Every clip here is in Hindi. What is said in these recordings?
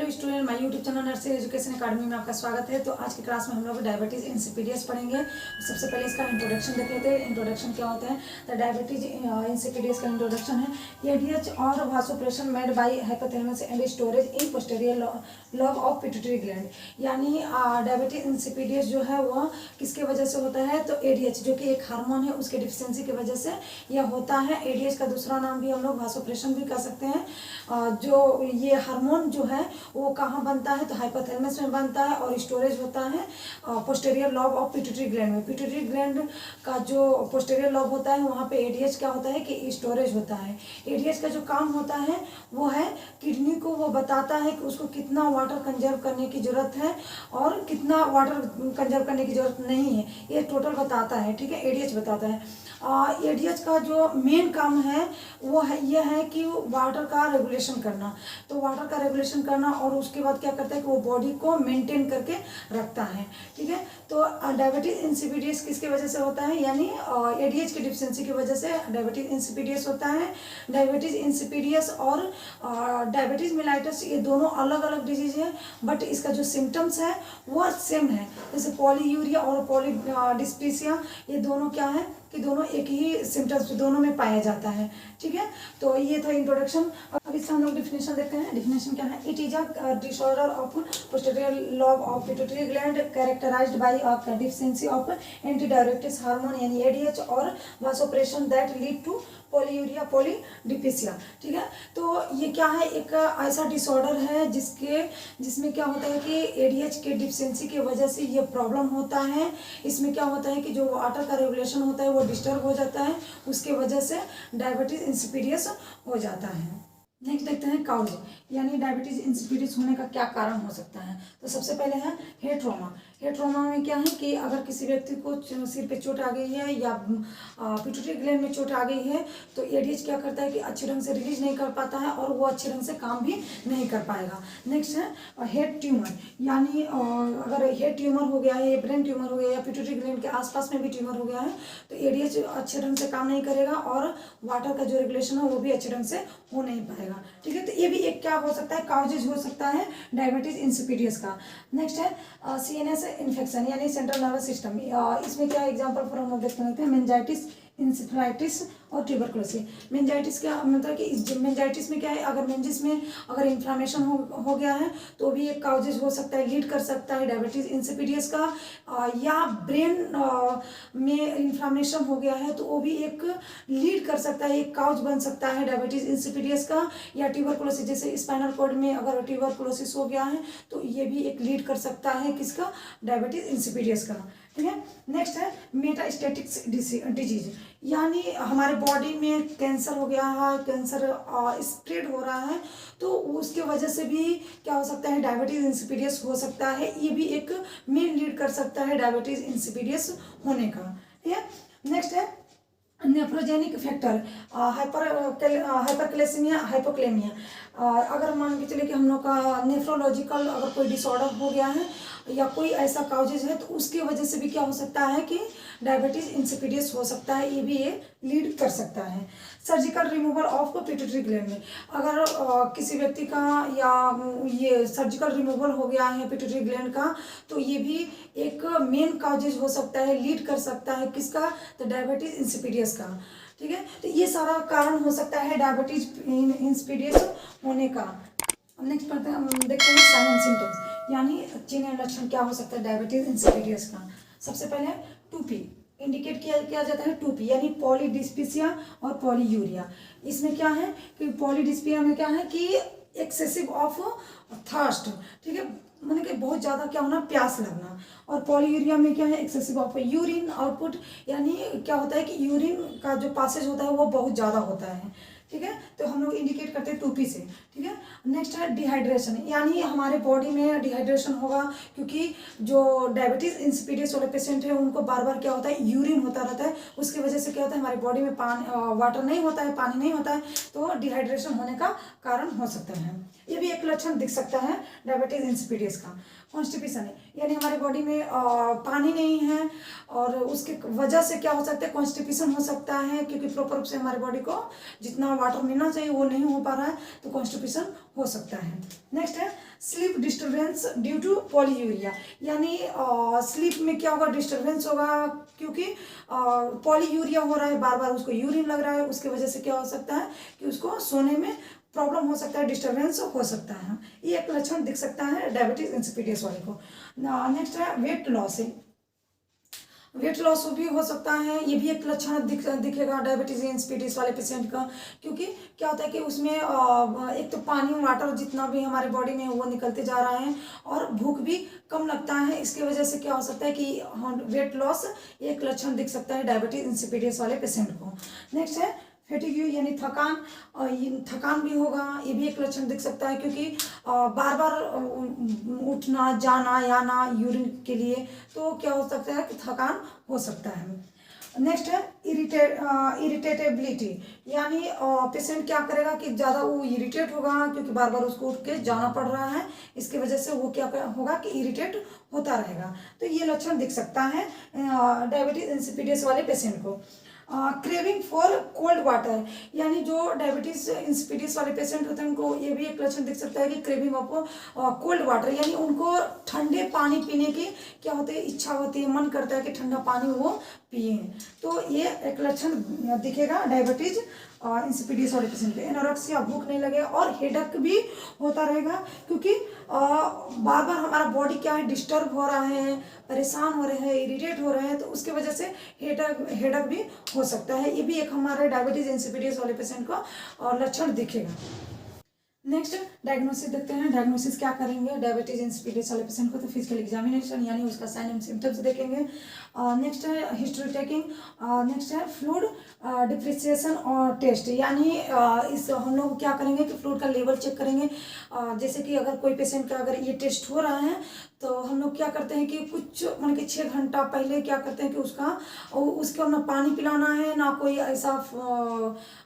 Hello student, my YouTube channel nursery education academy में आपका स्वागत है। तो आज की क्लास में हम लोग डायबिटीज इंसिपिडियस पढ़ेंगे। सबसे पहले इसका इंट्रोडक्शन देख लेते हैं। इंट्रोडक्शन क्या होता है? तो डायबिटीज इंसिपिडियस का इंट्रोडक्शन है एडीएच और vasopressin made by hypothalamus and storage in posterior lobe of pituitary gland. यानी डायबिटीज इंसिपिडियस जो है वह किसके वजह से होता है? तो एडीएच जो कि एक हार्मोन है उसके डिफिशियंसी की वजह से यह होता है। एडीएच का दूसरा नाम भी हम लोग वासोप्रेशन भी कह सकते हैं। जो ये हार्मोन जो है वो कहाँ बनता है? तो हाइपोथैलेमस में बनता है और स्टोरेज होता है posterior lobe of pituitary gland में। पिट्यूटरी ग्लैंड का जो पोस्टीरियर लॉब होता है वहाँ पे एडीएच क्या होता है कि स्टोरेज होता है। एडीएच का जो काम होता है वो है किडनी को वो बताता है कि उसको कितना वाटर कंजर्व करने की जरूरत है और कितना वाटर कंजर्व करने की जरूरत नहीं है, ये टोटल बताता है। ठीक है, एडीएच बताता है। एडीएच का जो मेन काम है वो है यह है कि वाटर का रेगुलेशन करना। तो वाटर का रेगुलेशन करना और उसके बाद क्या करता है कि वो बॉडी को मेंटेन करके रखता है। ठीक है, तो डायबिटीज इंसिपिडियस किसकी वजह से होता है? यानी एडीएच की डिफिशियंसी की वजह से डायबिटीज इंसिपिडियस होता है। डायबिटीज इंसिपिडियस और डायबिटीज मेलाइटस ये दोनों अलग अलग डिजीज है, बट इसका जो सिम्टम्स है वो सेम है। जैसे पॉलीयूरिया और पॉलीडिस्पीसिया ये दोनों क्या है कि दोनों एक ही सिम्टम्स दोनों में पाया जाता है। ठीक है, तो ये था इंट्रोडक्शन। अब इसका हम लोग डिफिनेशन देखते हैं। डिफिनेशन क्या है? It is a disorder of posterior lobe of pituitary gland characterized by a deficiency of anti diuretic hormone यानी एडीएच और vasopressin that lead to polyuria polydipsia. ठीक है, तो ये क्या है? एक ऐसा डिसऑर्डर है जिसमें क्या होता है कि एडीएच के डिफिशियंसी की वजह से ये प्रॉब्लम होता है। इसमें क्या होता है कि जो वाटर का रेगुलेशन होता है वो डिस्टर्ब हो जाता है, उसके वजह से डायबिटीज इंसिपिडियस हो जाता है। नेक्स्ट देखते हैं काउज, यानी डायबिटीज इंसिपिडियस होने का क्या कारण हो सकता है। तो सबसे पहले है हेड ट्रॉमा। हेड ट्रॉमा में क्या है कि अगर किसी व्यक्ति को सिर पे चोट आ गई है या पिट्यूटरी ग्लैंड में चोट आ गई है तो एडीएच क्या करता है कि अच्छे ढंग से रिलीज नहीं कर पाता है और वो अच्छे ढंग से काम भी नहीं कर पाएगा। नेक्स्ट है हेड ट्यूमर, यानी अगर हेड ट्यूमर हो गया है या ब्रेन ट्यूमर हो गया या पिट्यूटरी ग्लैंड के आसपास में भी ट्यूमर हो गया है तो एडीएच अच्छे ढंग से काम नहीं करेगा और वाटर का जो रेगुलेशन है वो भी अच्छे ढंग से हो नहीं पाएगा। ठीक है, तो ये भी एक क्या हो सकता है? काउजेज हो सकता है डायबिटीज इंसिपिडियस का। नेक्स्ट है सीएनएस इन्फेक्शन यानी सेंट्रल नर्वस सिस्टम। इसमें क्या एग्जांपल फॉर हम देखते हैं? मेनिंजाइटिस, इंसेफ्लाइटिस और ट्यूबरकुलोसिस। मेनिंजाइटिस क्या मतलब कि इस मेनिंजाइटिस में क्या है? अगर मेनिंजिस में अगर इन्फ्लामेशन हो गया है तो भी एक काउजेज हो सकता है, लीड कर सकता है डायबिटीज इंसिपिडियस का। या ब्रेन में इन्फ्लामेशन हो गया है तो वो भी एक लीड कर सकता है, एक काउज बन सकता है डायबिटीज इंसिपिडियस का। या ट्यूबरकुलोसिस, जैसे स्पाइनल कॉर्ड में अगर ट्यूबरकुलोसिस हो गया है तो ये भी एक लीड कर सकता है किसका? डायबिटीज इंसिपिडियस का। ठीक है, नेक्स्ट है मेटास्टेटिक्स डिजीज, यानी हमारे बॉडी में कैंसर हो गया है, कैंसर स्प्रेड हो रहा है तो उसके वजह से भी क्या हो सकता है? डायबिटीज इंसिपिडियस हो सकता है। ये भी एक मेन लीड कर सकता है डायबिटीज इंसिपिडियस होने का। ठीक है, नेक्स्ट है नेफ्रोजेनिक फैक्टर, हाइपरक्लेसिमिया, हाइपोक्लेमिया। अगर मान के चले कि हम लोग का नेफ्रोलॉजिकल अगर कोई डिसऑर्डर हो गया है या कोई ऐसा काउजेज है तो उसकी वजह से भी क्या हो सकता है कि डायबिटीज इंसिपिडियस हो सकता है, ये भी ये लीड कर सकता है। Surgical removal of pituitary gland में अगर किसी व्यक्ति का या ये सर्जिकल रिमूवल हो गया है पिट्यूटरी ग्लैंड का तो ये भी एक मेन काउजेज हो सकता है, लीड कर सकता है किसका? तो डायबिटीज इंसिपिडियस का। ठीक है, तो ये सारा कारण हो सकता है डायबिटीज इंसिपिडियस होने का। नेक्स्ट पढ़ते हैं, देखते हैं साइन एंड सिम्टम्स, यानी चिन्ह एंड लक्षण क्या हो सकता है डायबिटीज इंसिपिडियस का। सबसे पहले 2P इंडिकेट किया जाता है। 2P यानी पॉलीडिस्पीसिया और पॉलीयूरिया। इसमें क्या है कि पॉलीडिस्पिया में क्या है कि एक्सेसिव ऑफ थर्स्ट। ठीक है, मैंने कि बहुत ज़्यादा क्या होना? प्यास लगना। और पॉलीयूरिया में क्या है? एक्सेसिव ऑफ यूरिन आउटपुट, यानी क्या होता है कि यूरिन का जो पासेज होता है वो बहुत ज़्यादा होता है। ठीक है, तो हम लोग इंडिकेट करते हैं 2P से। ठीक है, नेक्स्ट है डिहाइड्रेशन, यानी हमारे बॉडी में डिहाइड्रेशन होगा क्योंकि जो डायबिटीज इंसिपिडियस वाले पेशेंट है उनको बार बार क्या होता है? यूरिन होता रहता है, उसकी वजह से क्या होता है? हमारी बॉडी में वाटर नहीं होता है, पानी नहीं होता है, तो डिहाइड्रेशन होने का कारण हो सकता है। ये भी एक लक्षण दिख सकता है डायबिटीज इंसिपिडियस का। कॉन्स्टिपेशन है, यानी हमारी बॉडी में पानी नहीं है और उसके वजह से क्या हो सकता है? कॉन्स्टिपेशन हो सकता है क्योंकि प्रॉपर रूप से हमारी बॉडी को जितना वाटर मिलना चाहिए वो नहीं हो पा रहा है तो कॉन्स्टिपेशन हो सकता है। नेक्स्ट है sleep disturbance due to polyuria, यानी स्लीप में क्या होगा, डिस्टर्बेंस होगा क्योंकि पॉलीयूरिया हो रहा है, बार बार उसको यूरिन लग रहा है, उसकी वजह से क्या हो सकता है कि उसको सोने में प्रॉब्लम हो सकता है, डिस्टर्बेंस हो सकता है। ये एक लक्षण दिख सकता है डायबिटीज इंसिपिडियस वाले को। नेक्स्ट है वेट लॉस है, वेट लॉस भी हो सकता है, ये भी एक लक्षण दिखेगा डायबिटीज इंसिपिडियस वाले पेशेंट का, क्योंकि क्या होता है कि उसमें एक तो पानी वाटर जितना भी हमारे बॉडी में वो निकलते जा रहा है और भूख भी कम लगता है, इसकी वजह से क्या हो सकता है कि वेट लॉस एक लक्षण दिख सकता है डायबिटीज इंसिपिडियस वाले पेशेंट को। नेक्स्ट है फैटिग्यू यानी थकान, थकान भी होगा, ये भी एक लक्षण दिख सकता है क्योंकि बार बार उठना जाना याना यूरिन के लिए, तो क्या हो सकता है कि थकान हो सकता है। नेक्स्ट है इरिटेटेबिलिटी, यानी पेशेंट क्या करेगा कि ज़्यादा वो इरिटेट होगा क्योंकि बार बार उसको उठ के जाना पड़ रहा है, इसकी वजह से वो क्या होगा कि इरिटेट होता रहेगा, तो ये लक्षण दिख सकता है डायबिटीज इंसिपिडियस वाले पेशेंट को। क्रेविंग फॉर कोल्ड वाटर, यानी जो डायबिटीज इंसिपिडियस वाले पेशेंट होते हैं उनको ये भी एक लक्षण दिख सकता है कि क्रेविंग ऑफ कोल्ड वाटर, यानी उनको ठंडे पानी पीने की क्या होती है, इच्छा होती है, मन करता है कि ठंडा पानी वो पिए, तो ये एक लक्षण दिखेगा डायबिटीज इंसिपिडियस वाले पेशेंट पे। एनोरेक्सिया, भूख नहीं लगेगा और हेडेक भी होता रहेगा क्योंकि बार बार हमारा बॉडी क्या है डिस्टर्ब हो रहा है, परेशान हो रहे हैं, इरिटेट हो रहे हैं, तो उसकी वजह से हेडेक भी हो सकता है, ये भी एक हमारे डायबिटीज इंसिपिडियस वाले पेशेंट को लक्षण दिखेगा। नेक्स्ट डायग्नोसिस देखते हैं, डायग्नोसिस क्या करेंगे डायबिटीज इंसिपिडियस वाले पेशेंट को, तो फिजिकल एग्जामिनेशन यानी उसका साइन एंड सिम्टम्स देखेंगे। नेक्स्ट है हिस्ट्री टेकिंग, नेक्स्ट है फ्लूइड डिफ्रेंशिएशन और टेस्ट, यानी इस हम लोग क्या करेंगे कि फ्लूइड का लेवल चेक करेंगे। जैसे कि अगर कोई पेशेंट का अगर ये टेस्ट हो रहा है तो हम लोग क्या करते हैं कि कुछ मान के 6 घंटा पहले क्या करते हैं कि उसको ना पानी पिलाना है, ना कोई ऐसा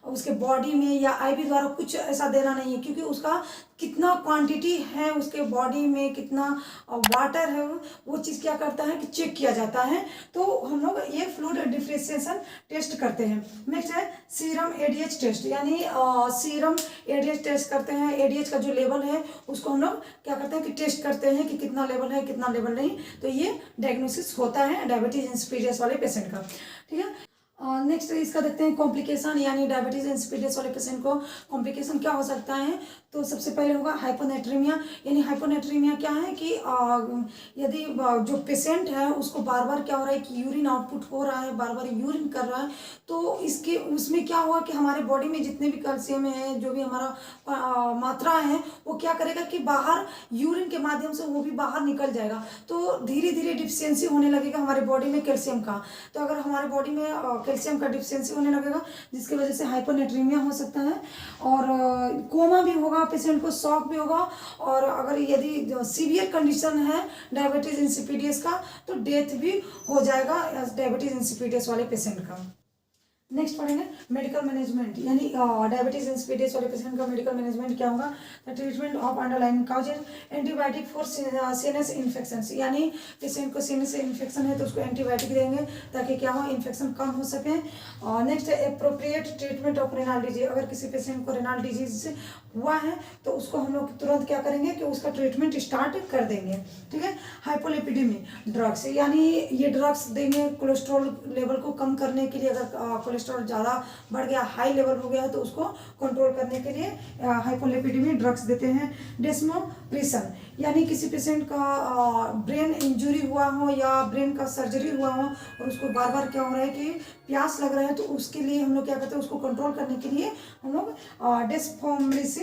उसके बॉडी में या आईवी द्वारा कुछ ऐसा देना नहीं है, क्योंकि उसका कितना क्वांटिटी है उसके बॉडी में, कितना वाटर है, वो चीज़ क्या करता है कि चेक किया जाता है, तो हम लोग ये फ्लूइड डिफ्रेंशिएशन टेस्ट करते हैं। नेक्स्ट है सीरम एडीएच टेस्ट, यानी सीरम एडीएच टेस्ट करते हैं, एडीएच का जो लेवल है उसको हम लोग क्या करते हैं कि टेस्ट करते हैं कि कितना लेवल है कितना लेवल नहीं, तो ये डायग्नोसिस होता है डायबिटीज इंसिपिडियस वाले पेशेंट का। ठीक है, नेक्स्ट इसका देखते हैं कॉम्प्लिकेशन, यानी डायबिटीज इंसिपिडियस वाले पेशेंट को कॉम्प्लिकेशन क्या हो सकता है, तो सबसे पहले होगा हाइपोनेट्रीमिया, यानी हाइपोनेट्रीमिया क्या है कि यदि जो पेशेंट है उसको बार बार क्या हो रहा है कि यूरिन आउटपुट हो रहा है, बार बार यूरिन कर रहा है, तो इसके उसमें क्या हुआ कि हमारे बॉडी में जितने भी कैल्शियम है, जो भी हमारा मात्रा है, वो क्या करेगा कि बाहर यूरिन के माध्यम से वो भी बाहर निकल जाएगा, तो धीरे धीरे डिफिशियंसी होने लगेगा हमारे बॉडी में कैल्शियम का, तो अगर हमारे बॉडी में कैल्शियम का डिफिशियंसी होने लगेगा जिसकी वजह से हाइपोनेट्रीमिया हो सकता है, और कोमा भी होगा, पेशेंट को शॉक भी होगा, और अगर यदि सीवियर कंडीशन है डायबिटीज इंसिपिडियस का तो डेथ भी हो जाएगा डायबिटीज इंसिपिडियस वाले पेशेंट का। नेक्स्ट पढ़ेंगे मेडिकल मैनेजमेंट, यानी डायबिटीज इंसिपिडियस वाले पेशेंट का मेडिकल मैनेजमेंट क्या होगा, the treatment of underlying causes, antibiotic for sinus infection, यानी पेशेंट को सीनस इन्फेक्शन है तो उसको एंटीबायोटिक देंगे ताकि क्या हो इन्फेक्शन कम हो सके। नेक्स्ट है appropriate treatment of renal disease, अगर किसी पेशेंट को रेनाल डिजीज हुआ है तो उसको हम लोग तुरंत क्या करेंगे कि उसका ट्रीटमेंट स्टार्ट कर देंगे। ठीक है, हाइपोलिपिडेमी ड्रग्स, यानी ये ड्रग्स देंगे कोलेस्ट्रॉल लेवल को कम करने के लिए, अगर कोलेस्ट्रॉल ज़्यादा बढ़ गया, हाई लेवल हो गया है, तो उसको कंट्रोल करने के लिए हाइपोलिपिडेमी ड्रग्स देते हैं। डेस्मोप्रेशन, यानी किसी पेशेंट का ब्रेन इंजरी हुआ हो या ब्रेन का सर्जरी हुआ हो और उसको बार बार क्या हो रहा है कि प्यास लग रहा है, तो उसके लिए हम लोग क्या करते हैं उसको कंट्रोल करने के लिए हम लोग डेस्मोप्रेशन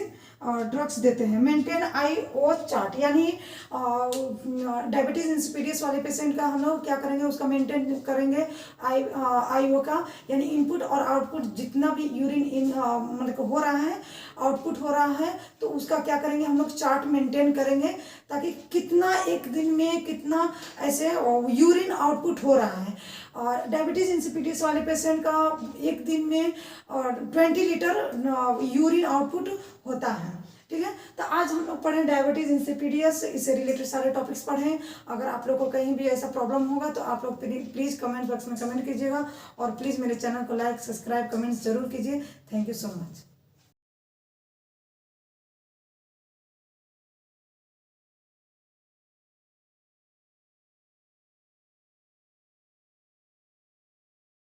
ड्रग्स देते हैं। मेंटेन आईओ चार्ट, यानी डायबिटीज इंसिपिडियस वाले पेशेंट का हम लोग क्या करेंगे उसका मेंटेन करेंगे आईओ का, यानी इनपुट और आउटपुट जितना भी यूरिन मतलब हो रहा है, आउटपुट हो रहा है, तो उसका क्या करेंगे हम लोग चार्ट मेंटेन करेंगे ताकि कितना एक दिन में कितना ऐसे यूरिन आउटपुट हो रहा है। और डायबिटीज इंसिपिडियस वाले पेशेंट का एक दिन में 20 लीटर यूरिन आउटपुट होता है। ठीक है, तो आज हम लोग पढ़े डायबिटीज इंसिपिडियस, इससे रिलेटेड सारे टॉपिक्स पढ़े। अगर आप लोग को कहीं भी ऐसा प्रॉब्लम होगा तो आप लोग प्लीज़ कमेंट बॉक्स में कमेंट कीजिएगा, और प्लीज़ मेरे चैनल को लाइक सब्सक्राइब कमेंट्स जरूर कीजिए। Thank you so much.